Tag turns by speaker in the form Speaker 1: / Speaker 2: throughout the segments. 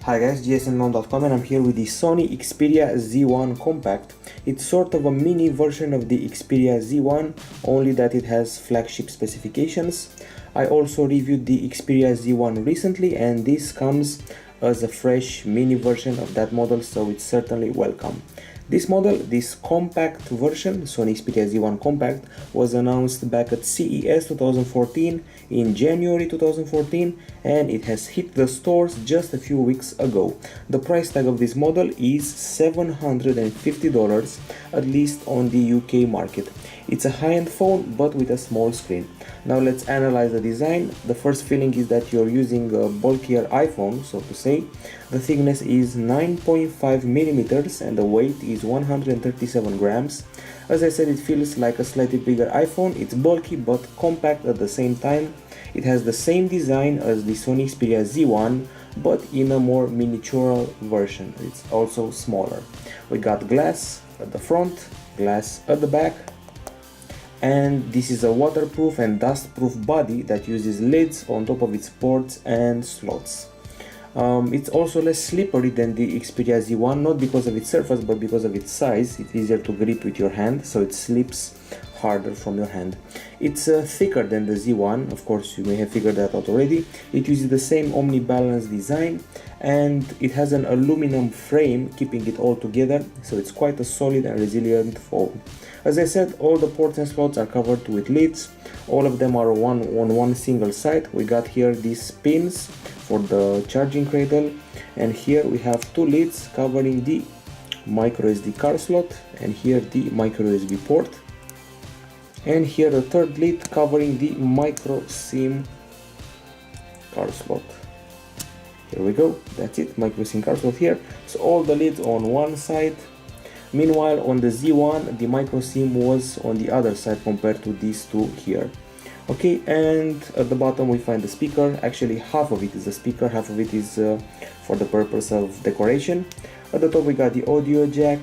Speaker 1: Hi guys, gsnmom.com, and I'm here with the Sony Xperia Z1 Compact. It's sort of a mini version of the Xperia Z1, only that it has flagship specifications. I also reviewed the Xperia Z1 recently, and this comes as a fresh mini version of that model, so it's certainly welcome. This model, this compact version, Sony Xperia Z1 Compact, was announced back at CES 2014 in January 2014, and it has hit the stores just a few weeks ago. The price tag of this model is $750, at least on the UK market. It's a high-end phone, but with a small screen. Now let's analyze the design. The first feeling is that you're using a bulkier iPhone, so to say. The thickness is 9.5 millimeters and the weight is 137 grams. As I said, it feels like a slightly bigger iPhone. It's bulky but compact at the same time. It has the same design as the Sony Xperia Z1, but in a more miniatural version. It's also smaller. We got glass at the front, glass at the back, and this is a waterproof and dustproof body that uses lids on top of its ports and slots. It's also less slippery than the Xperia Z1, not because of its surface but because of its size. It's easier to grip with your hand, so it slips harder from your hand. It's thicker than the Z1, of course you may have figured that out already. It uses the same omni-balance design, and it has an aluminum frame keeping it all together, so it's quite a solid and resilient phone. As I said, all the ports and slots are covered with lids. All of them are on one single side. We got here these pins for the charging cradle, and here we have two lids covering the micro SD card slot, and here the micro USB port, and here the third lid covering the micro SIM card slot. Here we go, that's it, micro SIM card slot here. So all the lids on one side. Meanwhile, on the Z1, the micro SIM was on the other side compared to these two here. Okay, and at the bottom we find the speaker. Actually, half of it is the speaker, half of it is for the purpose of decoration. At the top we got the audio jack,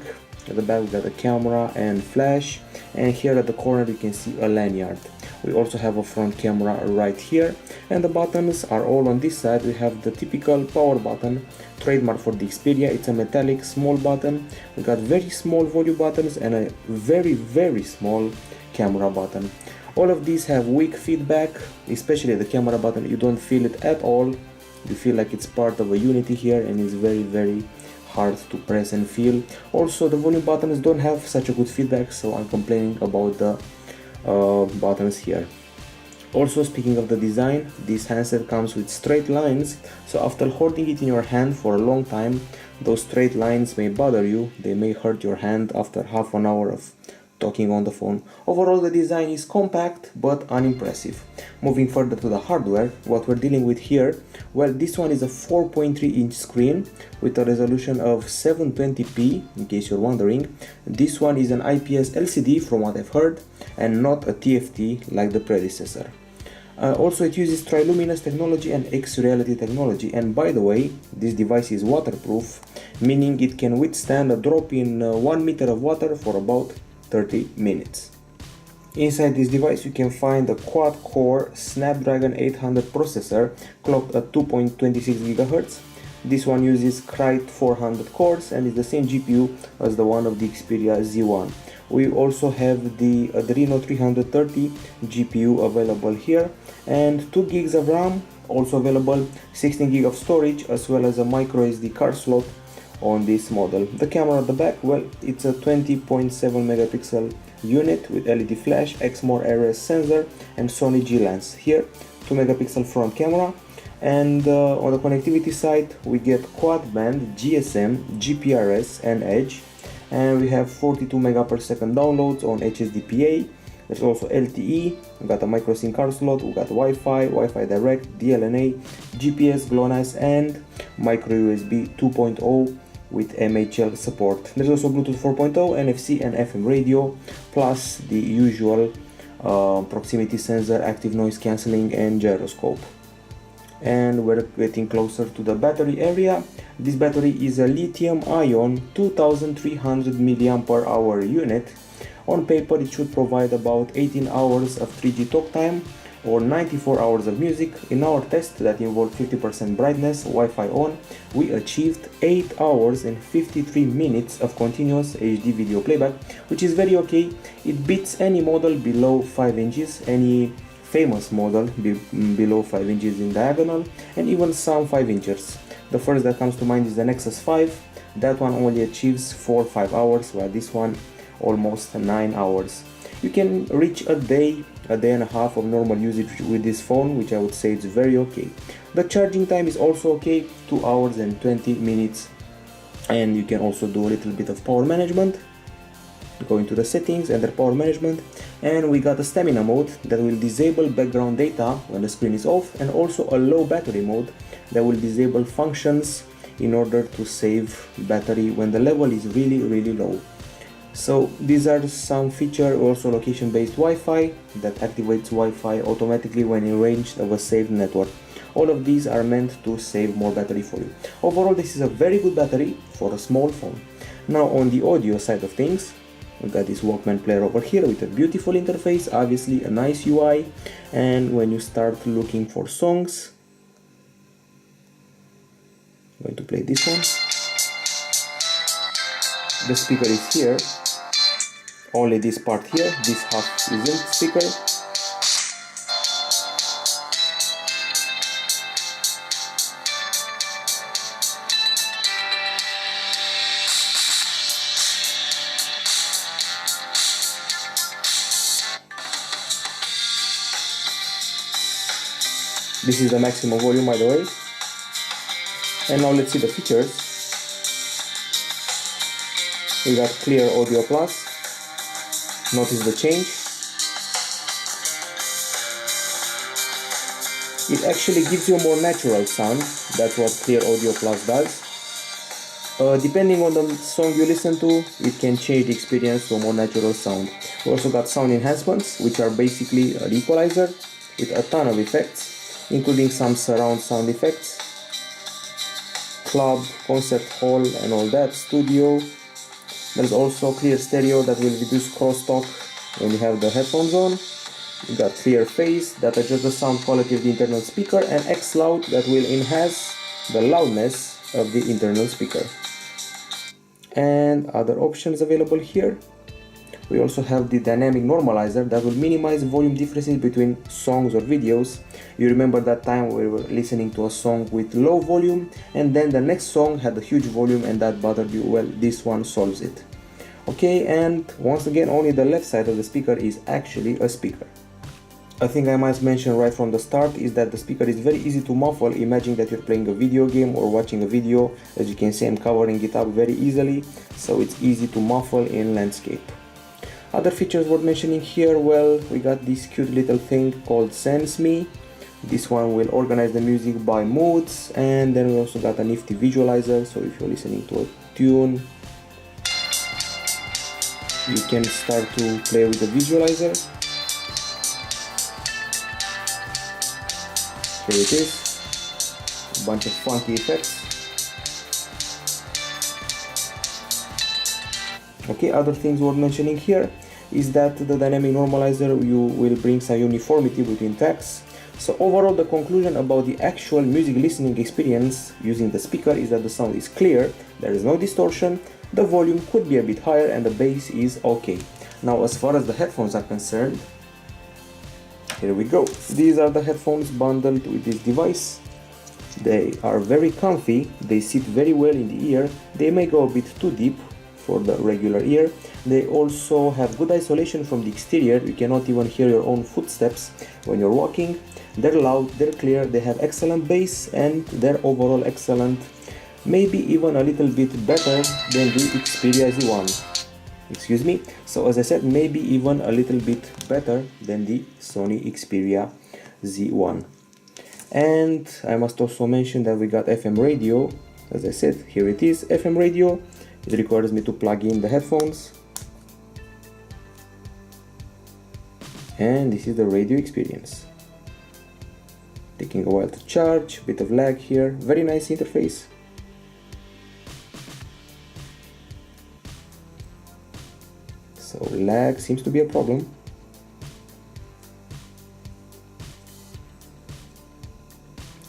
Speaker 1: at the back we got the camera and flash, and here at the corner you can see a lanyard. We also have a front camera right here, and the buttons are all on this side. We have the typical power button, trademark for the Xperia. It's a metallic small button. We got very small volume buttons and a very small camera button. All of these have weak feedback, especially the camera button. You don't feel it at all. You feel like it's part of a unity here, and it's very hard to press and feel. Also, the volume buttons don't have such a good feedback, so I'm complaining about the buttons here. Also, speaking of the design, this handset comes with straight lines, so after holding it in your hand for a long time, those straight lines may bother you. They may hurt your hand after half an hour of talking on the phone. Overall, the design is compact but unimpressive. Moving further to the hardware, what we're dealing with here, well, this one is a 4.3-inch screen with a resolution of 720p, in case you're wondering. This one is an IPS LCD from what I've heard, and not a TFT like the predecessor. Also, it uses triluminous technology and X-Reality technology, and by the way, this device is waterproof, meaning it can withstand a drop in 1 meter of water for about 30 minutes. Inside this device you can find a quad-core Snapdragon 800 processor clocked at 2.26 GHz. This one uses Cryte 400 cores and is the same GPU as the one of the Xperia Z1. We also have the Adreno 330 GPU available here, and 2 gigs of RAM also available, 16 gig of storage, as well as a micro SD card slot on this model. The camera at the back, well, it's a 20.7 megapixel unit with LED flash, exmor ARES sensor and Sony G lens. Here, 2 megapixel front camera, and on the connectivity side we get quad band GSM, GPRS and Edge, and we have 42 megapixel downloads on HSDPA. There's also LTE, we got a micro SIM card slot, we got Wi-Fi, Wi-Fi Direct, DLNA, GPS, GLONASS and micro USB 2.0 with MHL support. There's also Bluetooth 4.0, NFC and FM radio, plus the usual proximity sensor, active noise cancelling and gyroscope. And we're getting closer to the battery area. This battery is a lithium-ion 2300 mAh unit. On paper it should provide about 18 hours of 3G talk time, or 94 hours of music. In our test that involved 50% brightness, Wi-Fi on, we achieved 8 hours and 53 minutes of continuous HD video playback, which is very okay. It beats any model below 5 inches, any famous model below 5 inches in diagonal, and even some 5 inches. The first that comes to mind is the Nexus 5. That one only achieves 4 or 5 hours, while this one almost 9 hours. You can reach a day and a half of normal usage with this phone, which I would say is very okay. The charging time is also okay, 2 hours and 20 minutes, and you can also do a little bit of power management. Go into the settings under power management, and we got a stamina mode that will disable background data when the screen is off, and also a low battery mode that will disable functions in order to save battery when the level is really low. So these are some features. Also location based Wi-Fi that activates Wi-Fi automatically when in range of a saved network. All of these are meant to save more battery for you. Overall, this is a very good battery for a small phone. Now on the audio side of things, we got this Walkman player over here with a beautiful interface, obviously a nice UI, and when you start looking for songs, I'm going to play this one. The speaker is here, only this part here, this half isn't speaker. This is the maximum volume, by the way. And now let's see the features. We got clear audio plus. Notice the change. It actually gives you a more natural sound. That's what clear audio plus does. Depending on the song you listen to, it can change the experience to a more natural sound. We also got sound enhancements, which are basically an equalizer with a ton of effects, including some surround sound effects, club, concert hall and all that, studio. There's also clear stereo that will reduce crosstalk when you have the headphones on. You got clear phase that adjusts the sound quality of the internal speaker, and X Loud that will enhance the loudness of the internal speaker. And other options available here. We also have the dynamic normalizer that will minimize volume differences between songs or videos. You remember that time we were listening to a song with low volume and then the next song had a huge volume and that bothered you? Well, this one solves it. Okay, and once again, only the left side of the speaker is actually a speaker. A thing I must mention right from the start is that the speaker is very easy to muffle. Imagine that you're playing a video game or watching a video. As you can see, I'm covering it up very easily, so it's easy to muffle in landscape. Other features worth mentioning here, well, we got this cute little thing called Sense Me. This one will organize the music by moods, and then we also got a nifty visualizer, so if you're listening to a tune, you can start to play with the visualizer. Here it is, a bunch of funky effects. Okay, other things worth mentioning here is that the dynamic normalizer will bring some uniformity between tracks. So overall, the conclusion about the actual music listening experience using the speaker is that the sound is clear, there is no distortion, the volume could be a bit higher, and the bass is okay. Now as far as the headphones are concerned, here we go. These are the headphones bundled with this device. They are very comfy, they sit very well in the ear, they may go a bit too deep for the regular ear. They also have good isolation from the exterior, you cannot even hear your own footsteps when you're walking. They're loud, they're clear, they have excellent bass, and they're overall excellent, maybe even a little bit better than the Xperia Z1. Excuse me. So as I said, maybe even a little bit better than the Sony Xperia Z1. And I must also mention that we got FM radio. As I said, here it is, FM radio. It requires me to plug in the headphones. And this is the radio experience. Taking a while to charge, bit of lag here, very nice interface. So lag seems to be a problem.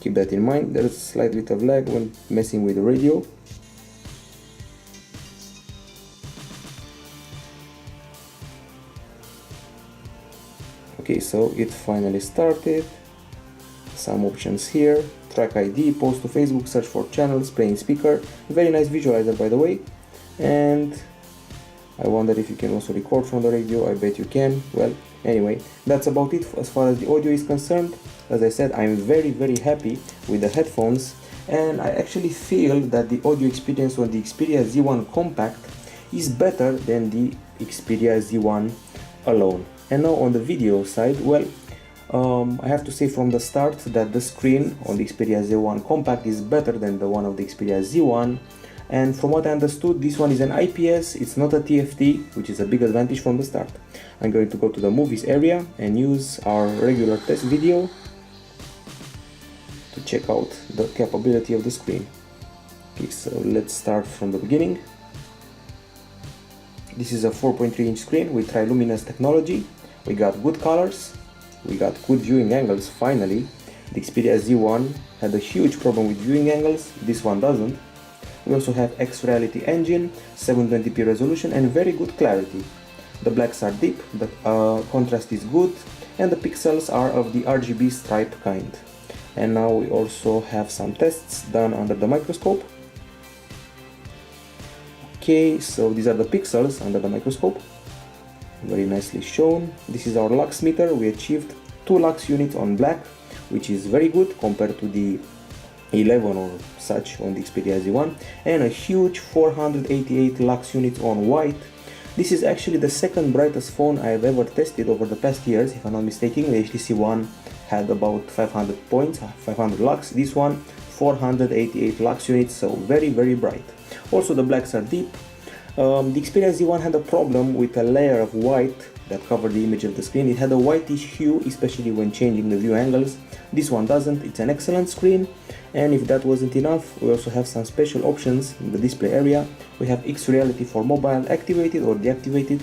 Speaker 1: keep that in mind. There's a slight bit of lag when messing with the radio. Okay, so it finally started. Some options here: track ID, post to Facebook, search for channels, playing speaker. Very nice visualizer, by the way. And I wonder if you can also record from the radio. I bet you can. Well, anyway, that's about it as far as the audio is concerned. As I said, I'm very happy with the headphones, and I actually feel that the audio experience on the Xperia Z1 Compact is better than the Xperia Z1 alone. And now on the video side, well, I have to say from the start that the screen on the Xperia Z1 Compact is better than the one of the Xperia Z1. And from what I understood, this one is an IPS, it's not a TFT, which is a big advantage from the start. I'm going to go to the movies area and use our regular test video to check out the capability of the screen. Okay, so let's start from the beginning. This is a 4.3-inch screen with triluminous technology. We got good colors, we got good viewing angles finally. The Xperia Z1 had a huge problem with viewing angles, this one doesn't. We also have X-Reality engine, 720p resolution and very good clarity. The blacks are deep, the contrast is good, and the pixels are of the RGB stripe kind. And now we also have some tests done under the microscope. Okay, so these are the pixels under the microscope. Very nicely shown. This is our lux meter. We achieved 2 lux units on black, which is very good compared to the 11 or such on the Xperia Z1, and a huge 488 lux units on white. This is actually the second brightest phone I have ever tested over the past years, if I'm not mistaken. The HTC One had about 500 points, 500 lux. This one 488 lux units, so very bright. Also the blacks are deep. The Xperia Z1 had a problem with a layer of white that covered the image of the screen. It had a whitish hue, especially when changing the view angles. This one doesn't. It's an excellent screen. And if that wasn't enough, we also have some special options in the display area. We have X-Reality for mobile activated or deactivated.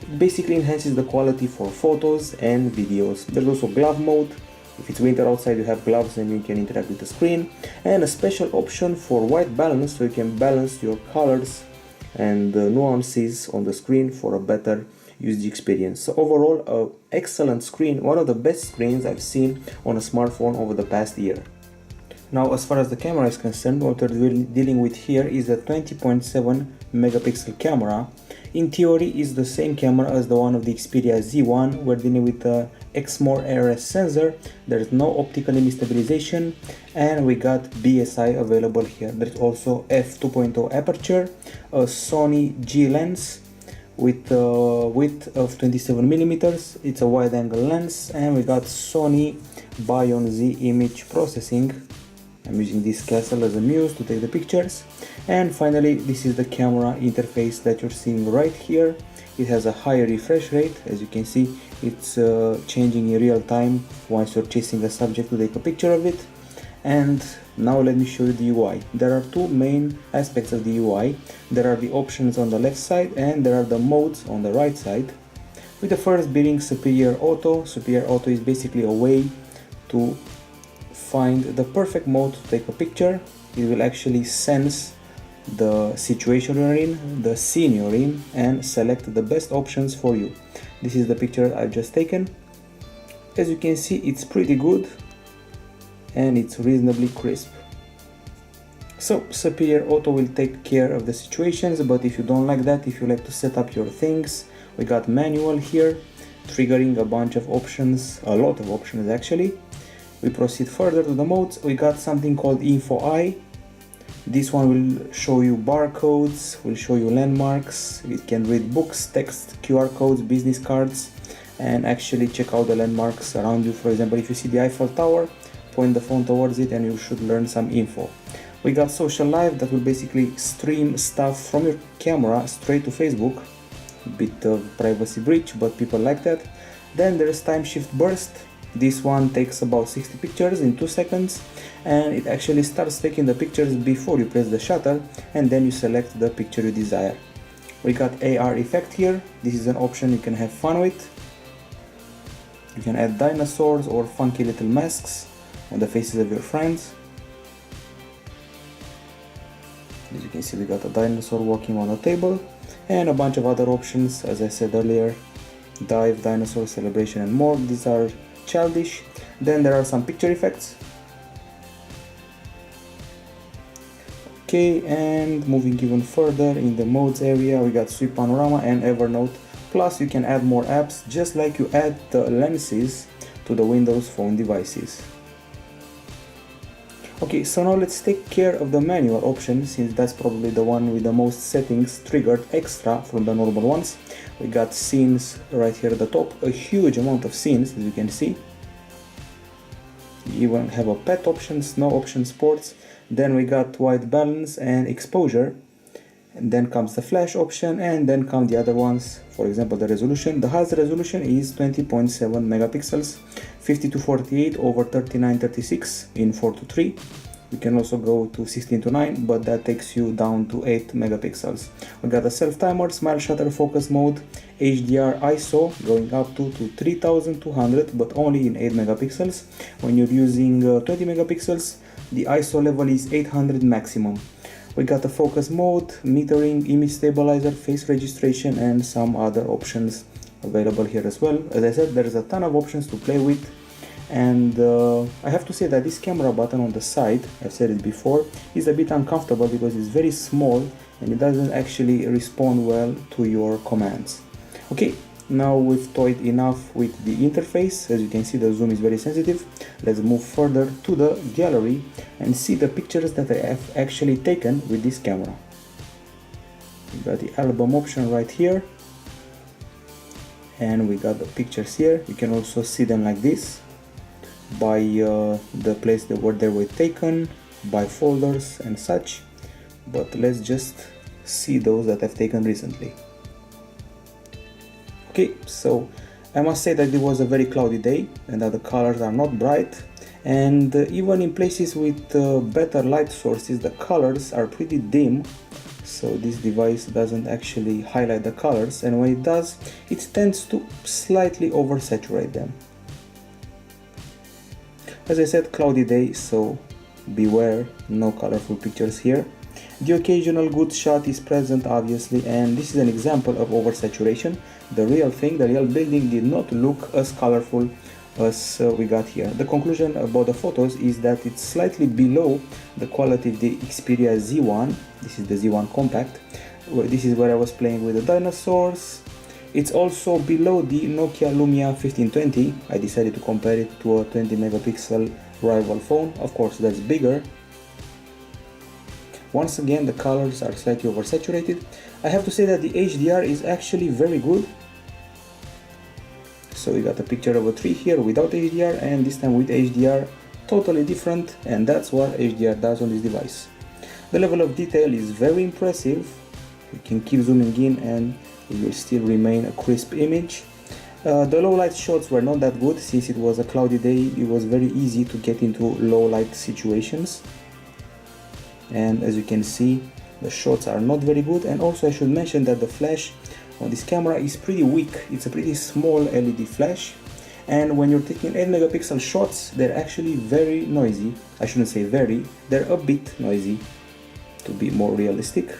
Speaker 1: It basically enhances the quality for photos and videos. There's also glove mode. If it's winter outside, you have gloves and you can interact with the screen. And a special option for white balance, so you can balance your colors and nuances on the screen for a better usage experience. So overall, an excellent screen, one of the best screens I've seen on a smartphone over the past year. Now, as far as the camera is concerned, what we're dealing with here is a 20.7 megapixel camera. In theory, it's the same camera as the one of the Xperia Z1. We're dealing with the Exmor ARS sensor. There's no optical image stabilization, and we got BSI available here. There's also f2.0 aperture, a Sony G lens with a width of 27 millimeters. It's a wide angle lens, and we got Sony Bion Z image processing. I'm using this castle as a muse to take the pictures. And finally, this is the camera interface that you're seeing right here. It has a higher refresh rate. As you can see, it's changing in real time once you're chasing the subject to take a picture of it. And now let me show you the UI. There are two main aspects of the UI. There are the options on the left side and there are the modes on the right side. With the first being Superior Auto. Superior Auto is basically a way to find the perfect mode to take a picture. It will actually sense the situation you're in, the scene you're in, and select the best options for you. This is the picture I've just taken. As you can see, it's pretty good and it's reasonably crisp. So Superior Auto will take care of the situations, but if you don't like that, if you like to set up your things, we got manual here, triggering a bunch of options, a lot of options actually. We proceed further to the modes. We got something called Info Eye. This one will show you barcodes, will show you landmarks. It can read books, text, QR codes, business cards, and actually check out the landmarks around you. For example, if you see the Eiffel Tower, point the phone towards it and you should learn some info. We got Social Live that will basically stream stuff from your camera straight to Facebook. A bit of privacy breach, but people like that. Then there's Time Shift Burst. This one takes about 60 pictures in 2 seconds, and it actually starts taking the pictures before you press the shutter, and then you select the picture you desire. We got AR effect here. This is an option you can have fun with. You can add dinosaurs or funky little masks. on the faces of your friends. As you can see, we got a dinosaur walking on a table and a bunch of other options, as I said earlier, dive, dinosaur, celebration and more. These are childish. Then there are some picture effects. Okay, and moving even further in the modes area, we got sweep panorama and Evernote. Plus you can add more apps just like you add the lenses to the Windows Phone devices. Okay, so now let's take care of the manual option, since that's probably the one with the most settings triggered extra from the normal ones. We got scenes right here at the top, a huge amount of scenes, as you can see. You even have a pet option, snow option, sports. Then we got white balance and exposure. And then comes the flash option, and then come the other ones. For example, the resolution. The highest resolution is 20.7 megapixels, 5248 over 3936 in 4:3. You can also go to 16:9, but that takes you down to 8 megapixels. We got a self timer, smile shutter, focus mode, HDR, ISO going up to 3200, but only in 8 megapixels. When you're using 20 megapixels, the ISO level is 800 maximum. We got the focus mode, metering, image stabilizer, face registration, and some other options available here as well. As I said, there's a ton of options to play with, and I have to say that this camera button on the side, I've said it before, is a bit uncomfortable because it's very small and it doesn't actually respond well to your commands. Okay, now we've toyed enough with the interface. As you can see, the zoom is very sensitive. Let's move further to the gallery and see the pictures that I have actually taken with this camera. We got the album option right here, and we got the pictures here. You can also see them like this, by the place where they were taken, by folders and such. But let's just see those that I've taken recently. Okay, so I must say that it was a very cloudy day and that the colors are not bright, and even in places with better light sources the colors are pretty dim, so this device doesn't actually highlight the colors, and when it does, it tends to slightly oversaturate them. As I said, cloudy day, so beware, no colorful pictures here. The occasional good shot is present, obviously, and this is an example of oversaturation. The real thing, the real building did not look as colorful as we got here. The conclusion about the photos is that it's slightly below the quality of the Xperia Z1. This is the Z1 Compact. This is where I was playing with the dinosaurs. It's also below the Nokia Lumia 1520. I decided to compare it to a 20 megapixel rival phone. Of course, that's bigger. Once again, the colors are slightly oversaturated. I have to say that the HDR is actually very good. So we got a picture of a tree here without HDR, and this time with HDR, totally different, and that's what HDR does on this device. The level of detail is very impressive. You can keep zooming in and it will still remain a crisp image. The low light shots were not that good. Since it was a cloudy day, it was very easy to get into low light situations. And as you can see, the shots are not very good. And also I should mention that the flash on this camera is pretty weak. It's a pretty small LED flash, and when you're taking 8 megapixel shots, they're actually very noisy. I shouldn't say very, they're a bit noisy, to be more realistic.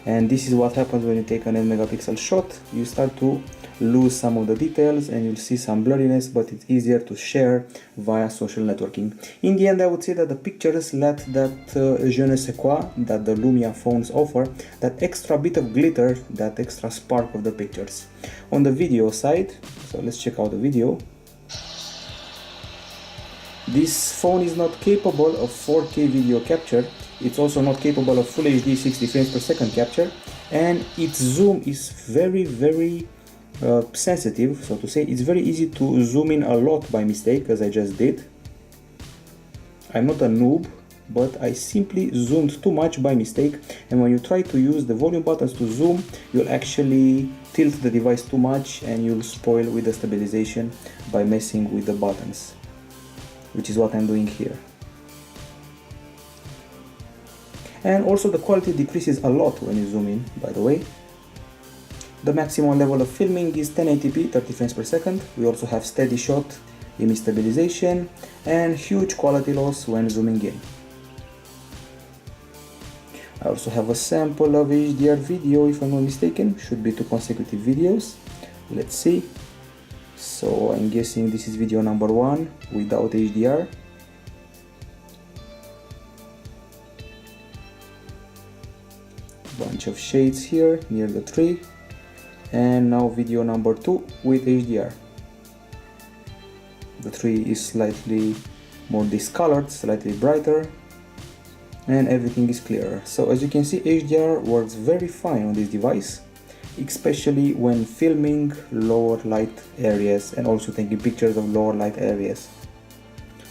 Speaker 1: And this is what happens when you take an 8 megapixel shot. You start to lose some of the details and you'll see some blurriness, but it's easier to share via social networking. In the end, I would say that the pictures lack that je ne sais quoi that the Lumia phones offer, that extra bit of glitter, that extra spark of the pictures. On the video side, so let's check out the video. This phone is not capable of 4K video capture. It's also not capable of Full HD 60 frames per second capture, and its zoom is very sensitive, so to say. It's very easy to zoom in a lot by mistake, as I just did. I'm not a noob, but I simply zoomed too much by mistake, and when you try to use the volume buttons to zoom, you'll actually tilt the device too much and you'll spoil with the stabilization by messing with the buttons, which is what I'm doing here. And also the quality decreases a lot when you zoom in, by the way. The maximum level of filming is 1080p 30 frames per second. We also have steady shot image stabilization, and huge quality loss when zooming in. I also have a sample of HDR video, if I'm not mistaken. Should be 2 consecutive videos. Let's see. So I'm guessing this is video number 1 without HDR. Bunch of shades here near the tree. And now video number 2 with HDR. The tree is slightly more discolored, slightly brighter, and everything is clearer. So as you can see, HDR works very fine on this device, especially when filming lower light areas and also taking pictures of lower light areas.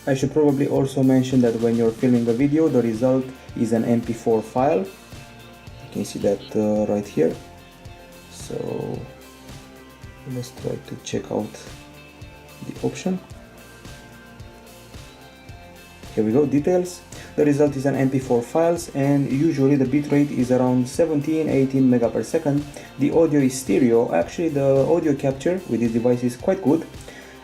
Speaker 1: I should probably also mention that when you're filming a video, the result is an MP4 file. You can see that right here. So let's try to check out the option. Here we go, details. The result is an MP4 files, and usually the bitrate is around 17-18 mega per second. The audio is stereo. Actually, the audio capture with this device is quite good.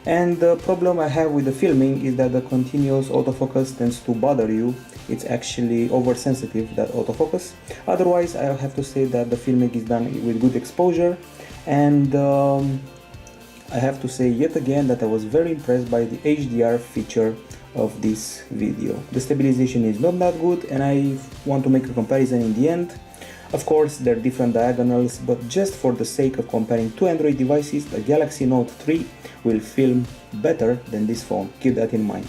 Speaker 1: And the problem I have with the filming is that the continuous autofocus tends to bother you. It's actually oversensitive, that autofocus. Otherwise, I have to say that the filming is done with good exposure. And I have to say yet again that I was very impressed by the HDR feature of this video. The stabilization is not that good, and I want to make a comparison in the end. Of course, there are different diagonals, but just for the sake of comparing two Android devices, the Galaxy Note 3 will film better than this phone. Keep that in mind.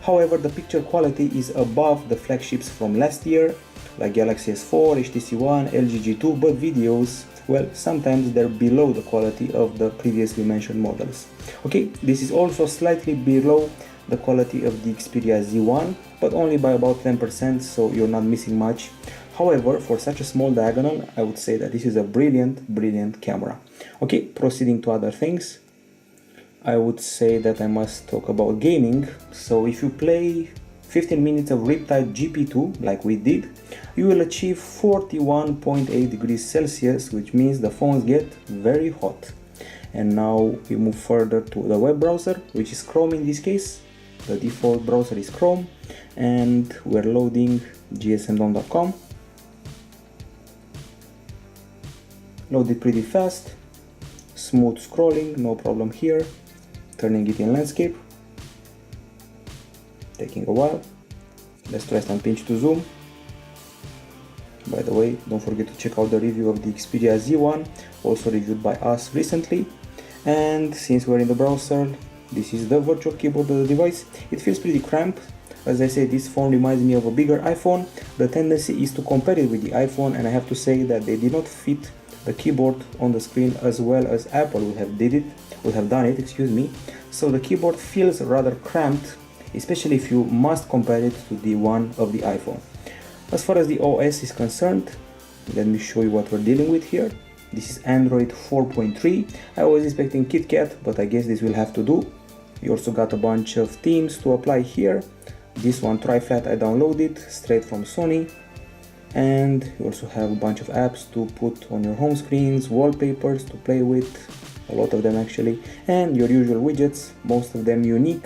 Speaker 1: However, the picture quality is above the flagships from last year, like Galaxy S4, HTC One, LG G2, but videos, well, sometimes they're below the quality of the previously mentioned models. Okay, this is also slightly below the quality of the Xperia Z1, but only by about 10%, so you're not missing much. However, for such a small diagonal, I would say that this is a brilliant camera. Okay, proceeding to other things, I would say that I must talk about gaming. So if you play 15 minutes of Riptide GP2 like we did, you will achieve 41.8 degrees Celsius, which means the phones get very hot. And now we move further to the web browser, which is Chrome in this case. The default browser is Chrome, and we're loading gsmdom.com. Loaded pretty fast, smooth scrolling, no problem here. Turning it in landscape, taking a while. Let's try some pinch to zoom. By the way, don't forget to check out the review of the Xperia Z1, also reviewed by us recently. And since we're in the browser, this is the virtual keyboard of the device. It feels pretty cramped. As I said, this phone reminds me of a bigger iPhone. The tendency is to compare it with the iPhone, and I have to say that they did not fit the keyboard on the screen as well as Apple would have done it, excuse me. So the keyboard feels rather cramped, especially if you must compare it to the one of the iPhone. As far as the OS is concerned, let me show you what we're dealing with here. This is Android 4.3. I was expecting KitKat, but I guess this will have to do. You also got a bunch of themes to apply here. This one, TriFlat, I downloaded straight from Sony. And you also have a bunch of apps to put on your home screens, wallpapers to play with, a lot of them actually, and your usual widgets, most of them unique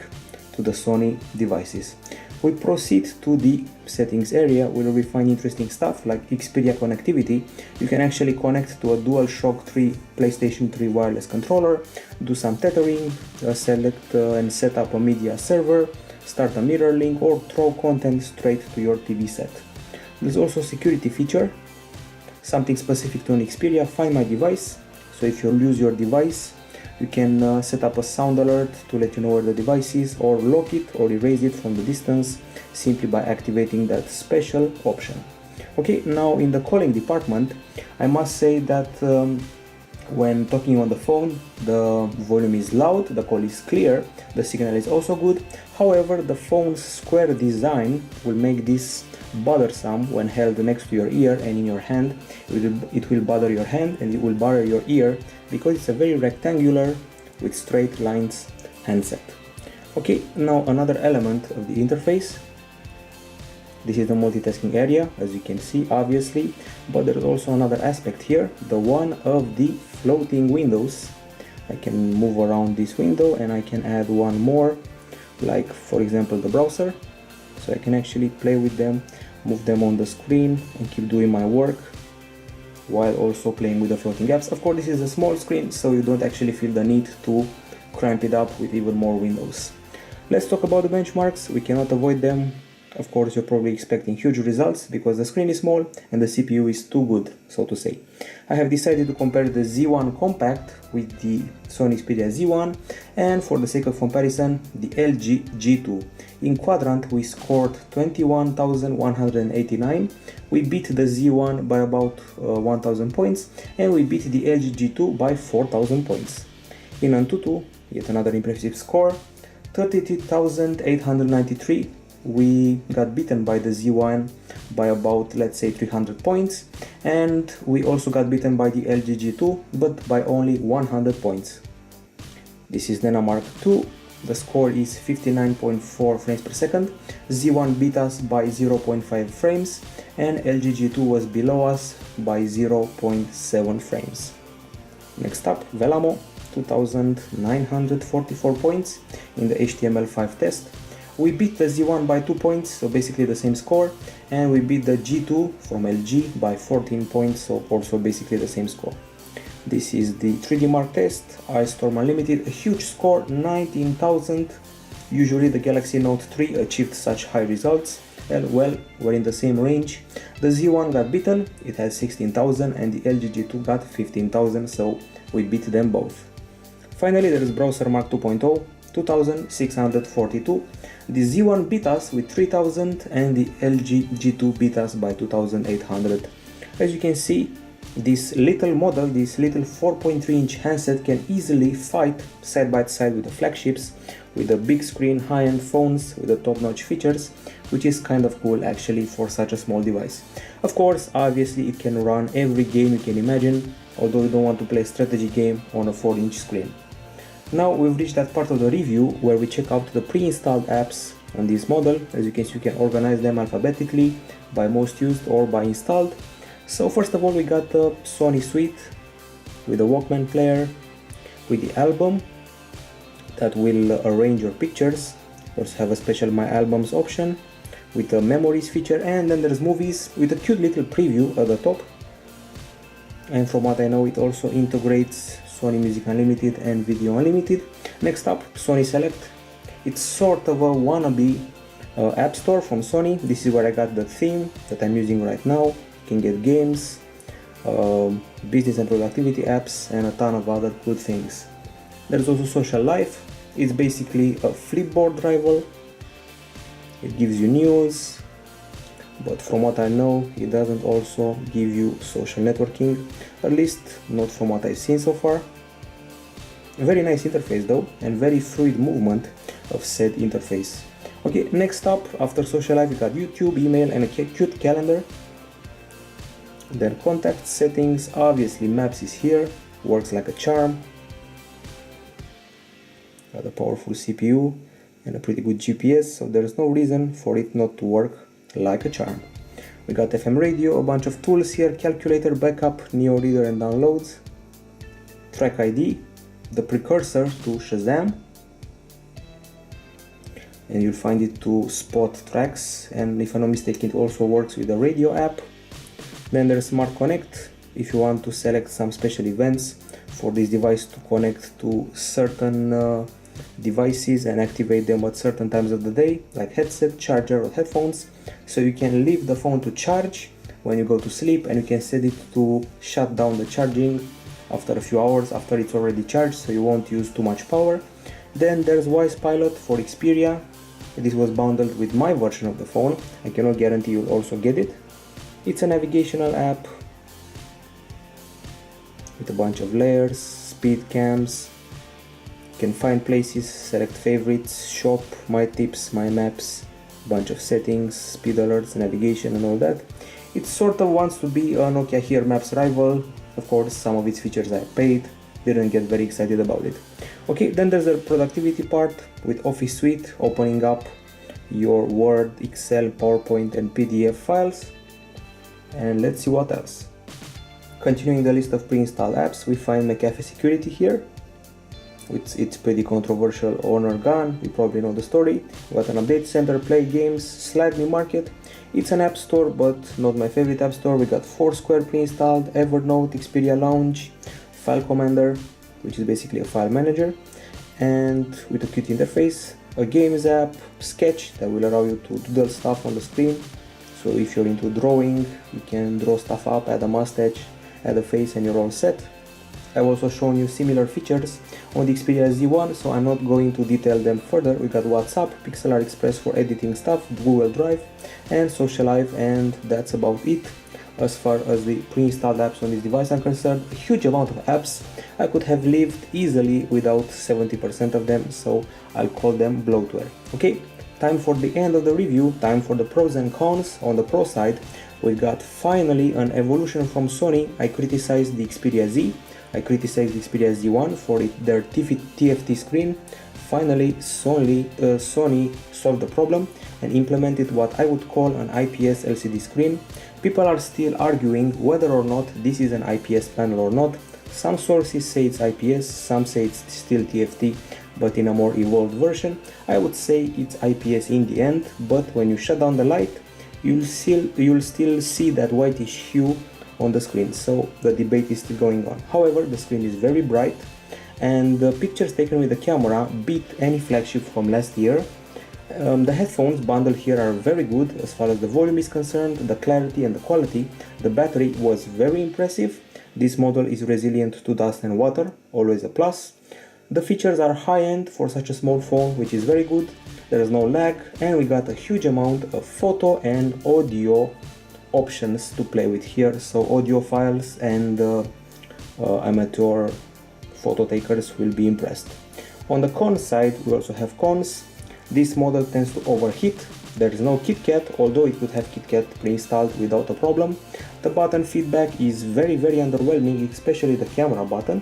Speaker 1: to the Sony devices. We proceed to the settings area where we find interesting stuff like Xperia connectivity. You can actually connect to a DualShock 3 PlayStation 3 wireless controller, do some tethering, select and set up a media server, start a mirror link, or throw content straight to your TV set. There's also a security feature, something specific to an Xperia, Find My Device. So if you lose your device, you can set up a sound alert to let you know where the device is, or lock it or erase it from the distance simply by activating that special option. Okay, now in the calling department, I must say that when talking on the phone, the volume is loud, the call is clear, the signal is also good. However, the phone's square design will make this bothersome when held next to your ear and in your hand. It will bother your hand and it will bother your ear because it's a very rectangular with straight lines handset. Okay, now another element of the interface. This is the multitasking area, as you can see, obviously, but there is also another aspect here, the one of the floating windows. I can move around this window and I can add one more, like for example the browser. So I can actually play with them, move them on the screen and keep doing my work while also playing with the floating apps. Of course, this is a small screen, so you don't actually feel the need to cramp it up with even more windows. Let's talk about the benchmarks. We cannot avoid them. Of course, you're probably expecting huge results because the screen is small and the CPU is too good, so to say. I have decided to compare the Z1 Compact with the Sony Xperia Z1 and, for the sake of comparison, the LG G2. In quadrant we scored 21,189. We beat the Z1 by about 1,000 points and we beat the LG G2 by 4,000 points. In Antutu, yet another impressive score, 32,893. We got beaten by the Z1 by about, let's say, 300 points, and we also got beaten by the LG G2, but by only 100 points. This is Nena Mark II. The score is 59.4 frames per second. Z1 beat us by 0.5 frames, and LG G2 was below us by 0.7 frames. Next up, Velamo, 2,944 points in the HTML5 test. We beat the Z1 by 2 points, so basically the same score, and we beat the G2 from LG by 14 points, so also basically the same score. This is the 3D Mark test, iStorm Unlimited, a huge score, 19,000. Usually the Galaxy Note 3 achieved such high results, and well, we're in the same range. The Z1 got beaten, it has 16,000, and the LG G2 got 15,000, so we beat them both. Finally, there is Browser Mark 2.0, 2,642. The Z1 beat us with 3,000 and the LG G2 beat us by 2,800. As you can see, this little model, this little 4.3-inch handset can easily fight side by side with the flagships, with the big screen high-end phones with the top-notch features, which is kind of cool actually for such a small device. Of course, obviously it can run every game you can imagine, although you don't want to play a strategy game on a 4-inch screen. Now we've reached that part of the review where we check out the pre-installed apps on this model. As you can see, you can organize them alphabetically by most used or by installed. So first of all, we got the Sony Suite with the Walkman player, with the album that will arrange your pictures. We also have a special My Albums option with the memories feature, and then there's movies with a cute little preview at the top. And from what I know, it also integrates Sony Music Unlimited and Video Unlimited. Next up, Sony Select. It's sort of a wannabe app store from Sony. This is where I got the theme that I'm using right now. You can get games, business and productivity apps, and a ton of other good things. There's also Social Life. It's basically a Flipboard rival. It gives you news, but from what I know, it doesn't also give you social networking, at least not from what I've seen so far. A very nice interface though, and very fluid movement of said interface. Okay, next up, after Social Life, we got YouTube, email, and a cute calendar. Then contact settings, obviously Maps is here, works like a charm. Got a powerful CPU and a pretty good GPS, so there's no reason for it not to work like a charm. We got FM radio, a bunch of tools here, calculator, backup, Neo Reader and downloads, Track ID, the precursor to Shazam, and you'll find it to spot tracks, and if I'm not mistaken, it also works with the radio app. Then there's Smart Connect, if you want to select some special events for this device to connect to certain devices and activate them at certain times of the day, like headset, charger or headphones. So you can leave the phone to charge when you go to sleep, and you can set it to shut down the charging after a few hours after it's already charged, so you won't use too much power. Then there's Voice Pilot for Xperia. This was bundled with my version of the phone. I cannot guarantee you'll also get it. It's a navigational app with a bunch of layers, speed cams. You can find places, select favorites, shop, my tips, my maps, bunch of settings, speed alerts, navigation and all that. It sort of wants to be a Nokia Here Maps rival. Of course, some of its features I paid, didn't get very excited about it. Okay, then there's the productivity part with Office Suite, opening up your Word, Excel, PowerPoint and PDF files. And let's see what else. Continuing the list of pre-installed apps, we find McAfee Security here. It's pretty controversial honor gun, you probably know the story. We got an update center, play games, slightly market. It's an app store, but not my favorite app store. We got Foursquare pre-installed, Evernote, Xperia Lounge, File Commander, which is basically a file manager, and with a cute interface, a games app, Sketch, that will allow you to doodle stuff on the screen. So if you're into drawing, you can draw stuff up, add a mustache, add a face, and you're all set. I've also shown you similar features on the Xperia Z1, so I'm not going to detail them further. We got WhatsApp, Pixel Express for editing stuff, Google Drive, and Social Life, and that's about it. As far as the pre-installed apps on this device are concerned, a huge amount of apps. I could have lived easily without 70% of them, so I'll call them bloatware. Okay, time for the end of the review, time for the pros and cons. On the pro side, we got finally an evolution from Sony. I criticized the Xperia Z, I criticized the Xperia Z1 for their TFT screen. Finally, Sony solved the problem and implemented what I would call an IPS LCD screen. People are still arguing whether or not this is an IPS panel or not. Some sources say it's IPS, some say it's still TFT, but in a more evolved version. I would say it's IPS in the end, but when you shut down the light, you'll still see that whitish hue on the screen, so the debate is still going on. However, the screen is very bright, and the pictures taken with the camera beat any flagship from last year. The headphones bundled here are very good as far as the volume is concerned, the clarity and the quality. The battery was very impressive. This model is resilient to dust and water, always a plus. The features are high-end for such a small phone, which is very good. There is no lag, and we got a huge amount of photo and audio options to play with here, so audiophiles and amateur photo takers will be impressed. On the con side, we also have cons. This model tends to overheat. There is no KitKat, although it could have KitKat pre-installed without a problem. The button feedback is very underwhelming, especially the camera button.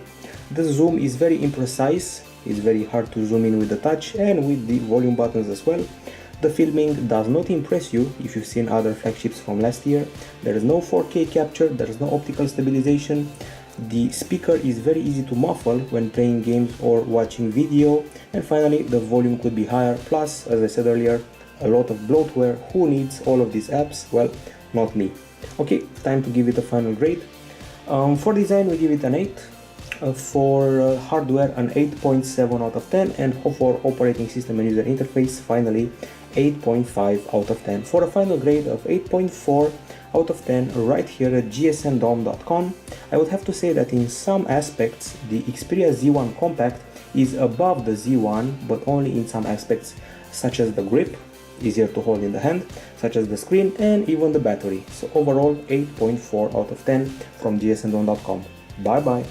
Speaker 1: The zoom is very imprecise, it's very hard to zoom in with the touch and with the volume buttons as well. The filming does not impress you if you've seen other flagships from last year. There is no 4K capture, there is no optical stabilization. The speaker is very easy to muffle when playing games or watching video. And finally, the volume could be higher. Plus, as I said earlier, a lot of bloatware. Who needs all of these apps? Well, not me. Okay, time to give it a final grade. For design, we give it an 8. For hardware, an 8.7 out of 10. And for operating system and user interface, finally, 8.5 out of 10. For a final grade of 8.4 out of 10 right here at gsndom.com. I would have to say that in some aspects the Xperia Z1 Compact is above the Z1, but only in some aspects, such as the grip, easier to hold in the hand, such as the screen and even the battery. So overall 8.4 out of 10 from gsndom.com. Bye bye.